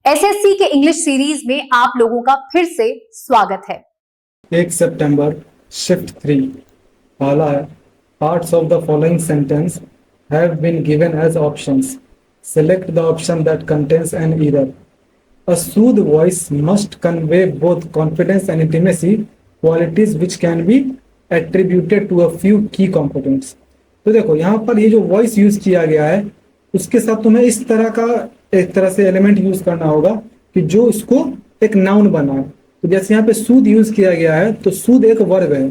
SSC के English series में आप लोगों का फिर से स्वागत है। 1 सितंबर शिफ्ट 3 पहला है parts of the following sentence have been given as options. Select the option that contains an error. A soothe voice must convey both confidence and intimacy, qualities which can be attributed to a few key components. तो देखो यहाँ पर ये जो voice use किया गया है उसके साथ तुम्हें इस तरह का एक तरह से एलिमेंट यूज करना होगा कि जो इसको एक नाउन बनाए। तो जैसे यहाँ पे सूद यूज किया गया है तो सूद एक वर्ब है,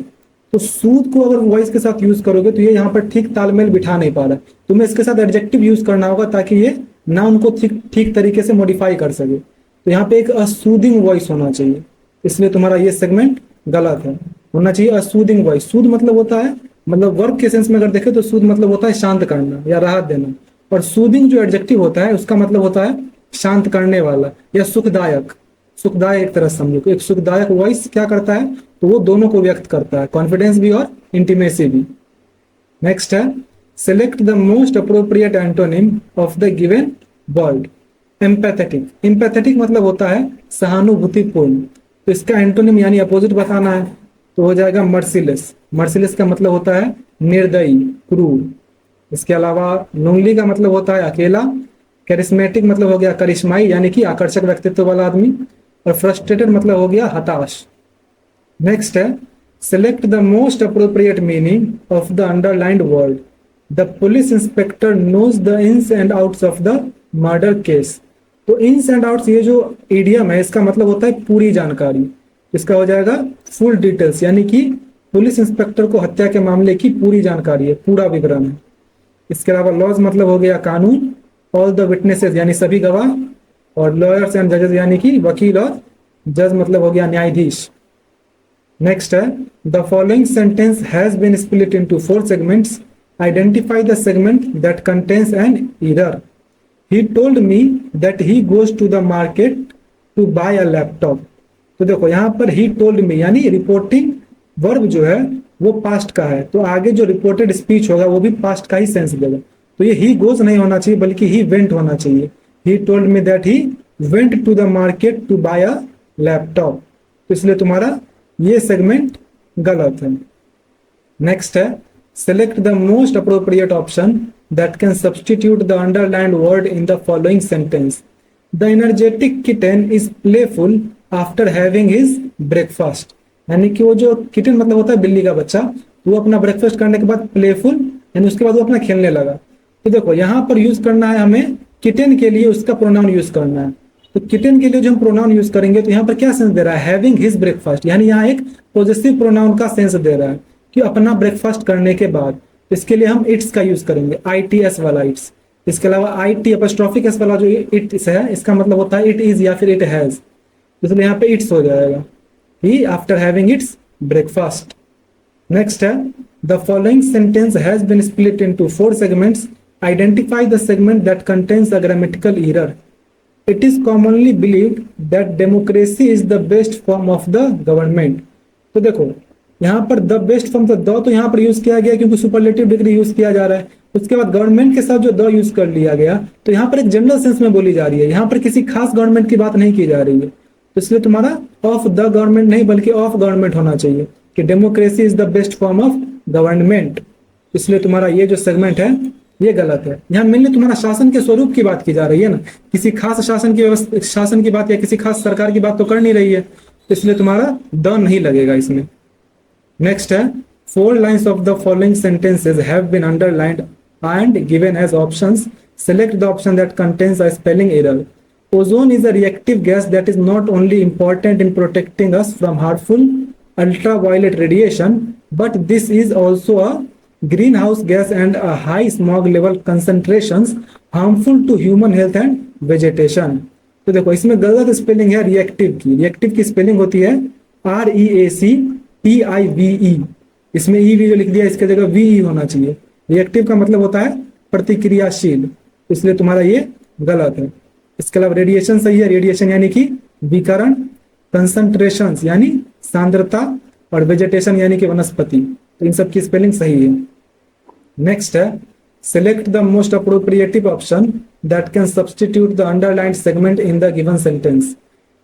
तो सूद को अगर वॉइस के साथ यूज करोगे तो ये यहाँ पर ठीक तालमेल बिठा नहीं पा रहा है। तुम्हें इसके साथ एडजेक्टिव यूज करना होगा ताकि ये नाउन को ठीक तरीके से मॉडिफाई कर सके। तो यहाँ पे एक असूदिंग वॉइस होना चाहिए, इसलिए तुम्हारा ये सेगमेंट गलत है। होना चाहिए असूदिंग वॉइस। सूद मतलब होता है, मतलब वर्ब के सेंस में अगर देखें तो सूद मतलब होता है शांत करना या राहत देना, और सूदिंग जो एडजेक्टिव होता है उसका मतलब होता है शांत करने वाला या सुखदायक। सुखदायक एक तरह समझो, एक सुखदायक वॉइस क्या करता है तो वो दोनों को व्यक्त करता है, कॉन्फिडेंस भी और इंटीमेसी भी। नेक्स्ट है select the most appropriate antonym of the given word. Empathetic. Empathetic मतलब होता है सहानुभूतिपूर्ण, तो इसका एंटोनिम यानी अपोजिट बताना है तो हो जाएगा मर्सिलेस। मर्सिलेस का मतलब होता है निर्दयी, क्रूर। इसके अलावा लोनली का मतलब होता है अकेला। कैरिस्मेटिक मतलब हो गया करिश्माई यानी कि आकर्षक व्यक्तित्व वाला आदमी, और फ्रस्ट्रेटेड मतलब हो गया हताश। नेक्स्ट है select the most appropriate meaning of the underlined word. The police inspector knows the ins and outs of the murder case. तो इन्स एंड आउट्स ये जो इडियम है इसका मतलब होता है पूरी जानकारी। इसका हो जाएगा फुल डिटेल्स, यानी कि पुलिस इंस्पेक्टर को हत्या के मामले की पूरी जानकारी है, पूरा विवरण है। इसके अलावा लॉज मतलब हो गया कानून, ऑल द विटनेसेस यानी सभी गवाह, और लॉयर्स एंड जजेस यानी कि वकील और जज मतलब हो गया न्यायाधीश। नेक्स्ट है the following sentence has been split into 4 segments. Identify the segment that contains an error. He told me that he goes to the market to buy a laptop. तो देखो यहाँ पर ही टोल्ड मी यानी रिपोर्टिंग वर्ब जो है वो past का है, तो आगे जो रिपोर्टेड स्पीच होगा वो भी पास्ट का ही सेंस देगा। तो ये ही गोज नहीं होना चाहिए बल्कि ही वेंट होना चाहिए। He told me that he went to the market to buy a laptop, तो इसलिए तुम्हारा ये सेगमेंट गलत है। नेक्स्ट है select the most appropriate option that can substitute the underlined word in the following sentence. The energetic kitten is playful after having his breakfast. यानी कि वो जो किटन मतलब होता है बिल्ली का बच्चा, तो वो अपना ब्रेकफास्ट करने के बाद प्लेफुल यानी उसके बाद वो अपना खेलने लगा। तो देखो यहाँ पर यूज करना है हमें किटन के लिए उसका प्रोनाउन यूज करना है। तो किटन के लिए जो हम प्रोनाउन यूज करेंगे तो यहाँ पर क्या सेंस दे रहा है, हैविंग हिज ब्रेकफास्ट, यानी यहाँ एक पॉजिटिव प्रोनाउन का सेंस दे रहा है कि अपना ब्रेकफास्ट करने के बाद। इसके लिए हम इट्स का यूज करेंगे, ITS वाला इट्स। इसके अलावा IT अपॉस्ट्रोफिक एस वाला जो इट्स है इसका मतलब होता है इट इज या फिर इट हैज, इसलिए यहाँ पे इट्स हो जाएगा he after having its breakfast. Next है the following sentence has been split into 4 segments. Identify the segment that contains a grammatical error. It is commonly believed that democracy is the best form of the government. तो देखो यहाँ पर the best form the तो यहाँ पर use किया गया क्योंकि सुपरलेटिव डिग्री यूज किया जा रहा है। उसके बाद गवर्नमेंट के साथ जो द यूज कर लिया गया तो यहाँ पर एक जनरल सेंस में बोली जा रही है, यहाँ पर किसी खास गवर्नमेंट की बात नहीं की जा रही है। तो इसलिए तुम्हारा ऑफ द गवर्नमेंट नहीं बल्कि ऑफ गवर्नमेंट होना चाहिए कि democracy is the best form of government. इसलिए तुम्हारा ये जो सेगमेंट है ये गलत है। यहाँ मेनली तुम्हारा शासन के स्वरूप की बात की जा रही है ना, किसी खास शासन की व्यवस्था, शासन की बात या किसी खास सरकार की बात तो कर नहीं रही है, इसलिए तुम्हारा द नहीं लगेगा इसमें। नेक्स्ट है 4 lines of the following sentences have been underlined and given as options. Select the option that contains a spelling error. Ozone is a reactive gas that is not only important in protecting us from harmful ultraviolet radiation, but this is also a greenhouse gas and a high smog level concentrations harmful to human health and vegetation. तो देखो इसमें गलत spelling है reactive की। Reactive की spelling होती है REACTIVE। इसमें ई भी जो लिख दिया इसके जगह VE होना चाहिए। रिएक्टिव का मतलब होता है प्रतिक्रियाशील, इसलिए तुम्हारा ये गलत है। इसके अलावा रेडिएशन सही है, रेडिएशन यानी कि विकिरण, कंसंट्रेशंस यानी सांद्रता, और वेजिटेशन यानी कि वनस्पति, तो इन सब की स्पेलिंग सही है। नेक्स्ट है select the most appropriative option that can substitute the underlined segment in the given sentence.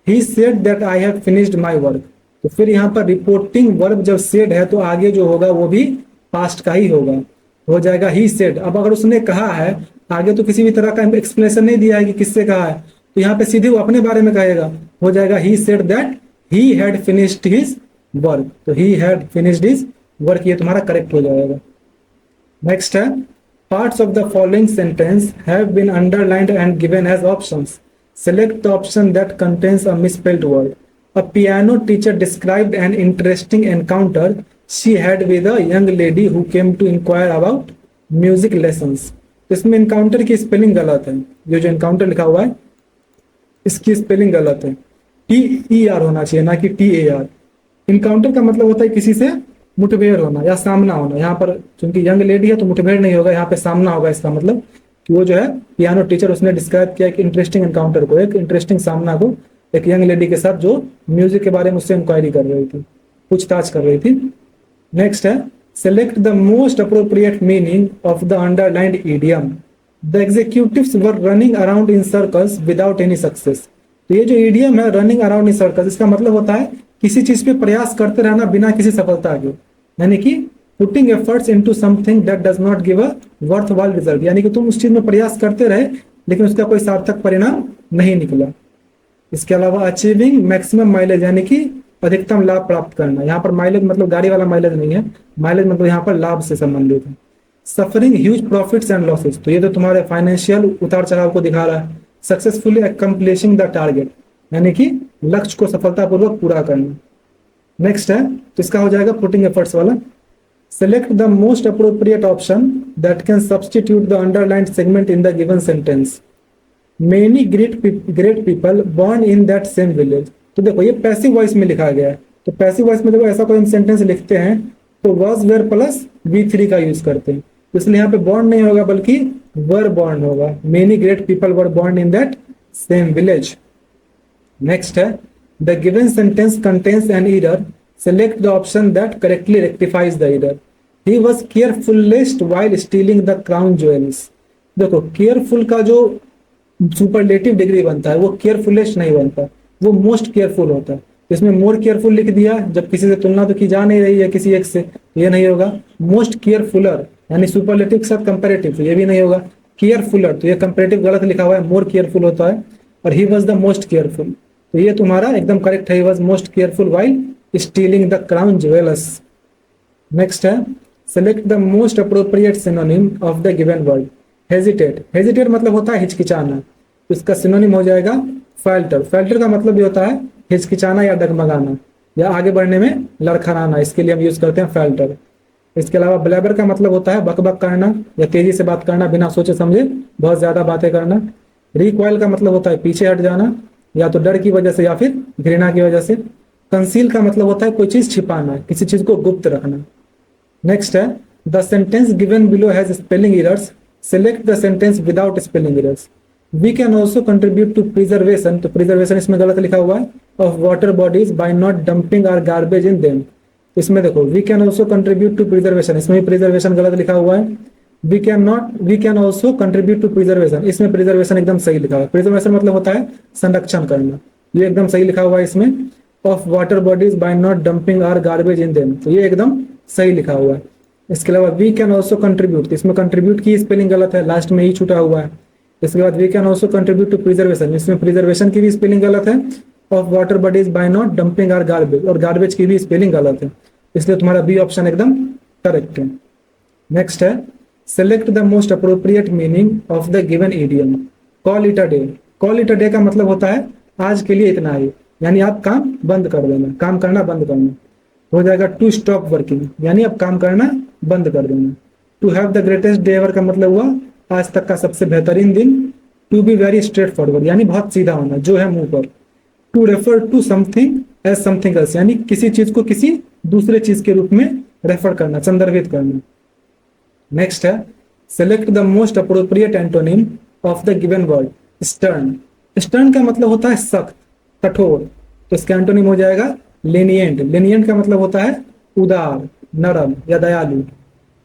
He said that I have finished my work. तो फिर यहाँ पर रिपोर्टिंग वर्ब जब said है तो आगे जो होगा वो भी पास्ट का ही होगा, हो जाएगा he said. अब अगर उसने कहा है, आगे तो किसी भी तरह का एक्सप्लेनेशन नहीं दिया है कि किससे कहा है, तो यहाँ पे सीधे वो अपने बारे में कहेगा, हो जाएगा he said that he had finished his work. तो he had finished his work, ये तुम्हारा करेक्ट हो जाएगा. नेक्स्ट है, parts of the following sentence have been underlined and given as options. Select the option that contains a misspelled word. A piano teacher described an interesting encounter she had with a young lady who came to inquire about music lessons. इसमें encounter की spelling गलत है, ये जो encounter लिखा हुआ है इसकी स्पेलिंग गलत है, TER होना चाहिए ना कि TAR. इनकाउंटर का मतलब होता है किसी से मुठभेड़ होना या सामना होना. यहाँ पर चूंकि यंग लेडी है तो मुठभेड़ नहीं होगा, यहाँ पे सामना होगा. इसका मतलब कि वो जो है पियानो टीचर उसने डिस्क्राइब किया एक इंटरेस्टिंग एनकाउंटर को, एक इंटरेस्टिंग सामना को एक यंग लेडी के साथ जो म्यूजिक के बारे में उससे इंक्वायरी कर रही थी, पूछताछ कर रही थी. नेक्स्ट है, select the most appropriate meaning of the underlined idiom. The executives were running around in circles without any success. तो ये जो इडियम है रनिंग अराउंड इन सर्कल्स, इसका मतलब होता है किसी चीज पे प्रयास करते रहना बिना किसी सफलता के, यानी कि putting efforts into something that does not give a worthwhile result. यानी कि तुम उस चीज में प्रयास करते रहे लेकिन उसका कोई सार्थक परिणाम नहीं निकला. इसके अलावा अचीविंग मैक्सिमम माइलेज, यानी कि अधिकतम लाभ प्राप्त करना. यहाँ पर माइलेज मतलब गाड़ी वाला माइलेज नहीं है, माइलेज मतलब यहाँ पर लाभ से संबंधित है. Suffering huge profits and losses, तो ये तो तुम्हारे फाइनेंशियल उतार चढ़ाव को दिखा रहा है. सक्सेसफुली अकम्प्लिशिंग द टारगेट, यानी कि लक्ष्य को सफलतापूर्वक पूरा करना. नेक्स्ट है, तो इसका हो जाएगा पुटिंग एफर्ट्स वाला. Select the most appropriate option that can substitute the underlined segment in the given sentence. Many great people born in that same village. तो देखो ये पैसिव वॉइस में लिखा गया है, तो पैसिव वॉइस में देखो ऐसा कोई हम सेंटेंस लिखते हैं तो वॉज वेयर प्लस V3 का यूज करते हैं, इसलिए यहाँ पे बॉर्न नहीं होगा बल्कि वर बॉर्न होगा. Many great people were born in that same village. Next है, the given sentence contains an error. Select the option that correctly rectifies the error. He was carefullest while stealing the crown jewels. देखो careful का जो superlative degree बनता है वो केयरफुलेस्ट नहीं बनता, वो मोस्ट केयरफुल होता है. इसमें मोर केयरफुल लिख दिया, जब किसी से तुलना तो की जा नहीं रही है किसी एक से, ये नहीं होगा. मोस्ट केयरफुलर यानी सुपरलेटिव के साथ कंपेरेटिव, तो ये भी नहीं होगा. केयरफुलर, तो ये कंपेरेटिव गलत लिखा हुआ है, मोर केयरफुल होता है. और he was the most careful, तो ये तुम्हारा एकदम करेक्ट है. He was most careful while stealing the crown jewellers. Next है, select the most appropriate synonym of the given word. Hesitate, hesitate मतलब होता है हिचकिचाना, तो इसका सिनोनिम हो जाएगा फैल्टर. फैल्टर का मतलब ये होता है हिचकिचाना या डगमगाना या आगे बढ़ने में लड़खड़ाना, इसके लिए हम यूज करते हैं फैल्टर. इसके अलावा ब्लैबर का मतलब होता है बकबक करना या तेजी से बात करना, बिना सोचे समझे बहुत ज्यादा बातें करना. रिकॉइल का मतलब होता है पीछे हट जाना, या तो डर की वजह से या फिर घृणा की वजह से. कंसील का मतलब होता है कोई चीज छिपाना, किसी चीज को गुप्त रखना. नेक्स्ट है, the sentence given below has spelling errors. Select the sentence without spelling errors. We can also contribute to preservation, तो प्रिजर्वेशन इसमें गलत लिखा हुआ है, of water bodies by not dumping our garbage in them. इसमें देखो we can also contribute to preservation, इसमें भी प्रिजर्वेशन गलत लिखा हुआ है. We can also contribute to preservation, इसमें प्रिजर्वेशन एकदम सही लिखा हुआ है. प्रिजर्वेशन मतलब होता है संरक्षण करना, ये एकदम सही लिखा हुआ है इसमें. Of water bodies by not dumping our garbage in them, तो ये एकदम सही लिखा हुआ है. इसके अलावा वी कैन ऑल्सो कंट्रीब्यूट, इसमें कंट्रीब्यूट की स्पेलिंग गलत है, लास्ट में ही छूटा हुआ है. इसके बाद we can also contribute to preservation, इसमें प्रिजर्वेशन की भी स्पेलिंग गलत है. Of water bodies by not dumping our garbage, और गार्बेज की भी स्पेलिंग गलत है, इसलिए तुम्हारा बी ऑप्शन एकदम करेक्ट है. नेक्स्ट है, select the most appropriate meaning of the given idiom. Call it a day. Call it a day का मतलब होता है आज के लिए इतना ही, यानी आप काम बंद कर देना, काम करना बंद करना. हो जाएगा टू स्टॉप वर्किंग, यानी अब काम करना बंद कर देना. To have the greatest day ever का मतलब हुआ आज तक का सबसे बेहतरीन दिन. To be very straight forward, यानी बहुत सीधा होना, जो है मुंह पर. To refer to something as something else, यानी किसी चीज को किसी दूसरे चीज के रूप में रेफर करना, संदर्भित करना. नेक्स्ट है, select the most appropriate antonym of the given word. Stern. Stern का मतलब होता है सख्त, कठोर, तो इसका एंटोनिम हो जाएगा लेनिएंट. लेनिएंट का मतलब होता है उदार, नरम या दयालु.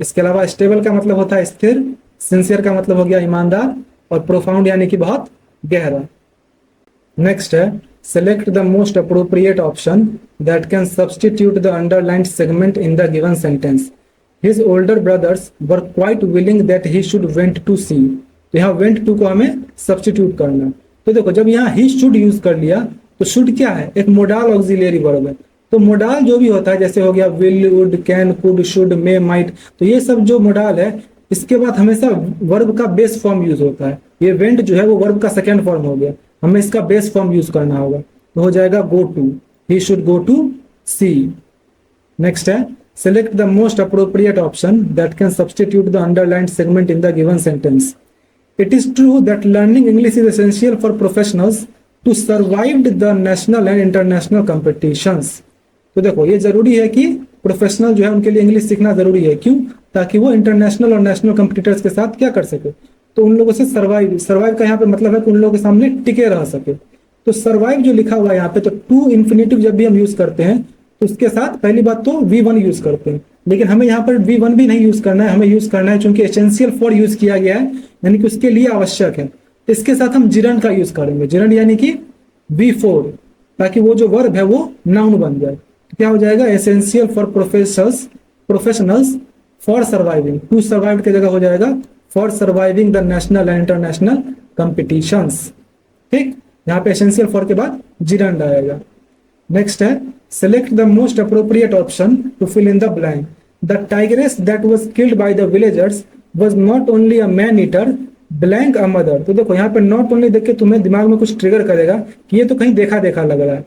इसके अलावा स्टेबल का मतलब होता है स्थिर. सिंसियर का मतलब हो गया ईमानदार. और प्रोफाउंड यानी कि बहुत गहरा। नेक्स्ट है select the most appropriate option that can substitute the underlined segment in the given sentence. His older brothers were quite willing that he should went to sea. तो यहाँ वेंट टू को हमें substitute करना। तो देखो जब यहाँ ही शुड यूज कर लिया तो शुड क्या है, एक मोडाल ऑक्सिलियरी वर्ब है। तो मोडाल जो भी होता है जैसे हो गया will, would, can, could, should, may, might, तो ये सब जो मोडाल है इसके बाद हमेशा वर्ब का बेस फॉर्म यूज होता है। ये वेंट जो है वो वर्ब का सेकेंड फॉर्म हो गया, हमें इसका बेस फॉर्म यूज करना होगा। तो हो जाएगा go to, he should go to see. Next है select the most appropriate option that can substitute the underlined segment in the given sentence. It is true that learning English is essential for professionals to survive the national and international competitions. तो देखो ये जरूरी है कि professional जो है उनके लिए इंग्लिश सीखना जरूरी है। क्यों? ताकि वो इंटरनेशनल और नेशनल कंपटीटर्स के साथ क्या कर सके, तो उन लोगों से सर्वाइव का यहाँ पे मतलब है कि उन लोगों के सामने टिके रह सके। तो सर्वाइव जो लिखा हुआ है यहाँ पे, तो टू इन्फिनेटिव जब भी हम यूज करते हैं तो उसके साथ पहली बात तो V1 यूज करते हैं, लेकिन हमें यहाँ पर V1 भी नहीं यूज करना है, हमें यूज करना है चूंकि एसेंशियल फॉर यूज किया गया है यानी कि उसके लिए आवश्यक है। इसके साथ हम जिरंड का यूज करेंगे, जिरंड यानी कि V4, ताकि वो जो वर्ब है वो नाउन बन जाए। तो क्या हो जाएगा, essential for professionals for surviving, to survive की जगह हो जाएगा for surviving the national and international competitions. ठीक, यहाँ पे एसेंशियल फॉर के बाद जिरंड आएगा। नेक्स्ट है select the most appropriate option to fill in the blank. The tigress that was killed by the villagers was not only a man eater blank a mother. तो देखो यहाँ पे not only देख के तुम्हें दिमाग में कुछ ट्रिगर करेगा कि ये तो कहीं देखा देखा लग रहा है।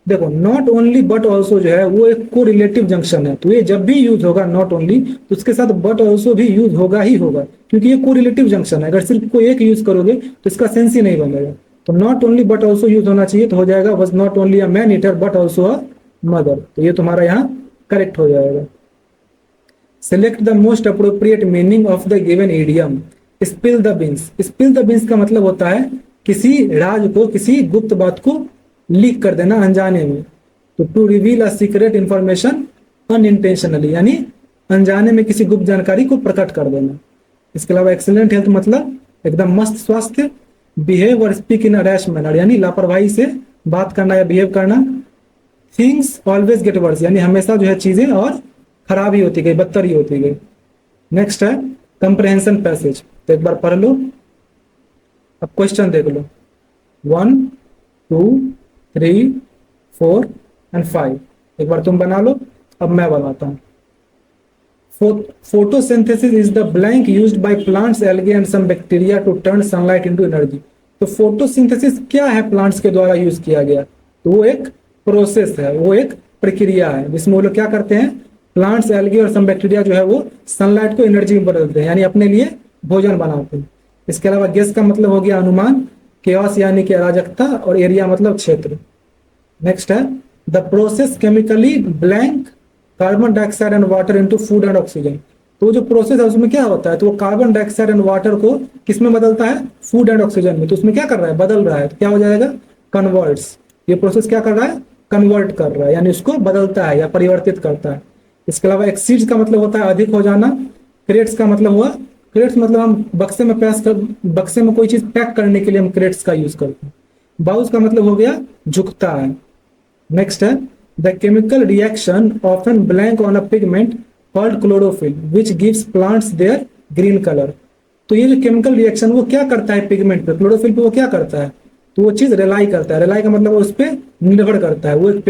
देखो not only but also जो है वो एक को रिलेटिव जंक्शन है, तो ये जब भी यूज होगा not only तो उसके साथ but also भी यूज होगा ही होगा, क्योंकि ये को रिलेटिव जंक्शन है। अगर सिर्फ कोई एक यूज करोगे तो इसका सेंस ही नहीं बनेगा। तो not only but also use होना चाहिए, तो हो जाएगा was not only a man eater but also a mother. तो ये तुम्हारा यहाँ करेक्ट हो जाएगा। Select the most appropriate meaning of the given idiom. Spill the beans. Spill the beans का मतलब होता है किसी राज को, किसी गुप्त बात को लीक कर देना अनजाने में। तो to reveal a secret information unintentionally, यानी अनजाने में किसी गुप्त जानकारी को प्रकट कर देना। इसके अलावा एक्सीलेंट हेल्थ मतलब एकदम मस्त स्वास्थ्य। बिहेव और speak in a rash manner, यानी लापरवाही से बात करना या बिहेव करना। थिंग्स ऑलवेज गेट वर्स, यानी हमेशा जो है चीजें और खराब ही होती गई, बदतर ही होती गई। नेक्स्ट है कंप्रहेंशन पैसेज। तो एक बार पढ़ लो, अब क्वेश्चन देख लो। 1, 2, 3, 4 एंड 5। एक बार तुम बना लो, अब मैं बनाता हूं। Photosynthesis is the blank used by plants, algae and some bacteria to turn sunlight into energy. तो फोटोसिंथेसिस क्या है प्लांट्स के द्वारा यूज किया गया, तो वो एक प्रोसेस है, वो एक प्रक्रिया है जिसमें वो लोग क्या करते हैं, प्लांट्स, एल्गी और सम बैक्टीरिया जो है वो सनलाइट को एनर्जी में बदलते हैं, यानी अपने लिए भोजन बनाते हैं। इसके अलावा गेस का मतलब हो गया अनुमान, केओस यानी कि अराजकता, और एरिया मतलब क्षेत्र। नेक्स्ट है the process chemically blank carbon dioxide and water into food and oxygen. तो जो प्रोसेस है उसमें क्या होता है, तो वो कार्बन डाइऑक्साइड एंड वाटर को किस में बदलता है, फूड एंड ऑक्सीजन में। तो उसमें क्या कर रहा है, बदल रहा है। तो क्या हो जाएगा, कन्वर्ट्स। ये प्रोसेस क्या कर रहा है, कन्वर्ट कर रहा है, यानी उसको बदलता है या परिवर्तित करता है। इसके अलावा एक्सीड्स का मतलब होता है अधिक हो जाना। क्रेट्स का मतलब हुआ, क्रेट्स मतलब हम बक्से में कोई चीज पैक करने के लिए हम क्रेट्स का यूज करते हैं। बाउस का मतलब हो गया झुकता है। नेक्स्ट है the chemical reaction often blank on a pigment called chlorophyll which gives plants their green colour. तो ये जो केमिकल रिएक्शन वो क्या करता है पिगमेंट पे, क्लोरोफिल पे वो क्या करता है, तो वो चीज रिलाई करता है। रिलाई का मतलब उस पर निर्भर करता है। वो एक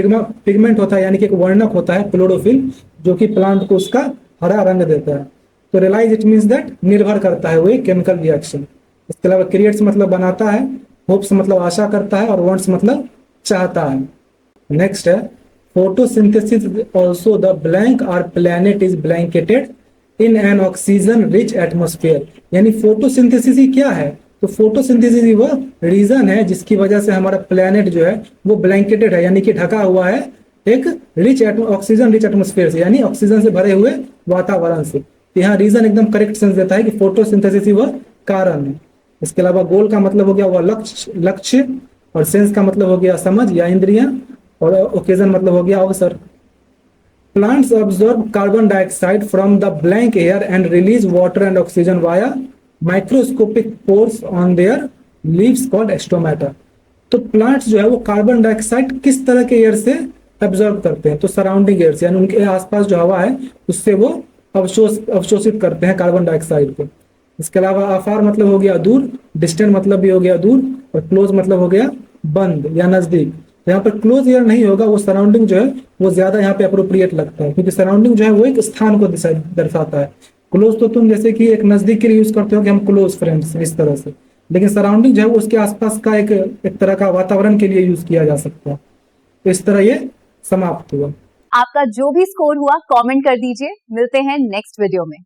पिगमेंट होता है, यानी कि एक वर्णक होता है क्लोरोफिल, जो कि प्लांट को उसका हरा रंग देता है। तो रिलाइज इट मीन्स दैट निर्भर करता है वो एक केमिकल रिएक्शन। इसके अलावा क्रिएट्स मतलब बनाता है, होप्स मतलब आशा करता है, और वांट्स मतलब चाहता है। नेक्स्ट है photosynthesis also the blank or planet is blanketed in an oxygen rich atmosphere। यानी फोटोसिंथेसिस ही क्या है, तो फोटोसिंथेसिस ही वो रीजन है जिसकी वजह से हमारा प्लेनेट जो है वो ब्लैंकेटेड है, यानी कि ढका हुआ है एक ऑक्सीजन रिच एटमोस्फेयर से, यानी ऑक्सीजन से भरे हुए वातावरण से। तो यहाँ रीजन एकदम करेक्ट सेंस देता है कि फोटोसिंथेसिस ही वह कारण है। इसके अलावा गोल का मतलब हो गया वह लक्ष्य, और सेंस का मतलब हो गया समझ या इंद्रियां, और ओकेजन मतलब हो गया अवसर। Plants observe carbon dioxide from the blank air and release water and oxygen via microscopic pores on their leaves called stomata. तो प्लांट्स जो है वो कार्बन डाइऑक्साइड किस तरह के एयर से एब्जॉर्ब करते हैं? तो सराउंडिंग एयर से, यानी उनके आसपास जो हवा है उससे वो अवशोषित करते हैं कार्बन डाइऑक्साइड को। इसके अलावा अफार मतलब हो गया दूर, डिस्टेंट मतलब भी हो गया दूर, और क्लोज मतलब हो गया बंद या नजदीक। तो यहाँ पर क्लोज एयर नहीं होगा, वो सराउंडिंग जो है वो ज्यादा यहाँ पे अप्रोप्रिएट लगता है, क्योंकि सराउंडिंग जो है वो एक स्थान को दर्शाता है। क्लोज तो तुम जैसे कि एक नजदीक के लिए यूज करते हो कि हम क्लोज फ्रेंड्स, इस तरह से, लेकिन सराउंडिंग जो है वो उसके आसपास का एक तरह का वातावरण के लिए यूज किया जा सकता है। तो इस तरह ये समाप्त हुआ। आपका जो भी स्कोर हुआ कमेंट कर दीजिए। मिलते हैं नेक्स्ट वीडियो में।